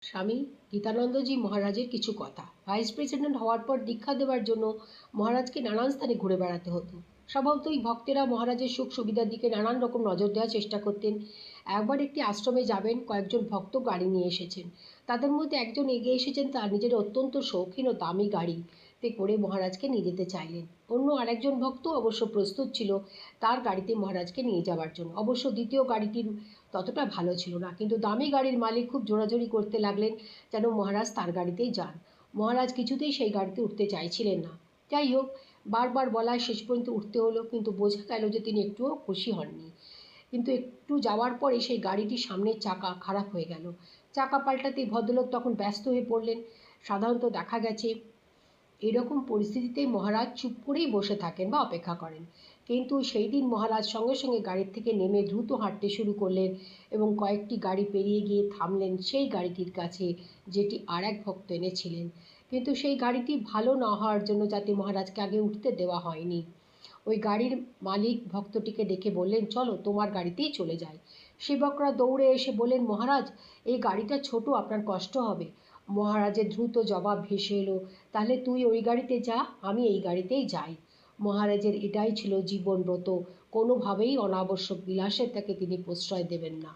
স্বামী গীতানন্দজি মহারাজের কিছু কথা। ভাইস প্রেসিডেন্ট হওয়ার পর দীক্ষা দেওয়ার জন্য মহারাজকে নানান স্থানে ঘুরে বেড়াতে হতো। স্বভাবতই ভক্তেরা মহারাজের সুখ সুবিধার দিকে নানান রকম নজর দেওয়ার চেষ্টা করতেন। একবার একটি আশ্রমে যাবেন, কয়েকজন ভক্ত গাড়ি নিয়ে এসেছেন। তাদের মধ্যে একজন এগিয়ে এসেছেন তার নিজের অত্যন্ত শৌখিন ও দামি গাড়িতে করে মহারাজকে নিয়ে যেতে চাইলেন। অন্য আরেকজন ভক্ত অবশ্য প্রস্তুত ছিল তার গাড়িতে মহারাজকে নিয়ে যাওয়ার জন্য। অবশ্য দ্বিতীয় গাড়িটির ততটা ভালো ছিল না, কিন্তু দামি গাড়ির মালিক খুব জোরাজোরি করতে লাগলেন যেন মহারাজ তার গাড়িতেই যান। মহারাজ কিছুতেই সেই গাড়িতে উঠতে চাইছিলেন না। যাই হোক, বারবার বলায় শেষ পর্যন্ত উঠতে হলো, কিন্তু বোঝা গেল যে তিনি একটুও খুশি হননি। কিন্তু একটু যাওয়ার পরে সেই গাড়িটির সামনের চাকা খারাপ হয়ে গেল। চাকা পাল্টাতেই ভদ্রলোক তখন ব্যস্ত হয়ে পড়লেন। সাধারণত দেখা গেছে এরকম পরিস্থিতিতে মহারাজ চুপ করেই বসে থাকেন বা অপেক্ষা করেন, কিন্তু সেই দিন মহারাজ সঙ্গে সঙ্গে গাড়ির থেকে নেমে দ্রুত হাঁটতে শুরু করলেন এবং কয়েকটি গাড়ি পেরিয়ে গিয়ে থামলেন সেই গাড়িটির কাছে যেটি আর এক ভক্ত এনেছিলেন। কিন্তু সেই গাড়িটি ভালো না হওয়ার জন্য যাতে মহারাজকে আগে উঠতে দেওয়া হয়নি। ওই গাড়ির মালিক ভক্তটিকে ডেকে বললেন, চলো তোমার গাড়িতেই চলে যায়। সেবকরা দৌড়ে এসে বললেন, মহারাজ এই গাড়িটা ছোট, আপনার কষ্ট হবে। মহারাজের দ্রুত জবাব ভেসে এলো, তাহলে তুই ওই গাড়িতে যা, আমি এই গাড়িতেই যাই। মহারাজের এটাই ছিল জীবনব্রত, কোনোভাবেই অনাবশ্যক বিলাসের তাকে তিনি প্রশ্রয় দেবেন না।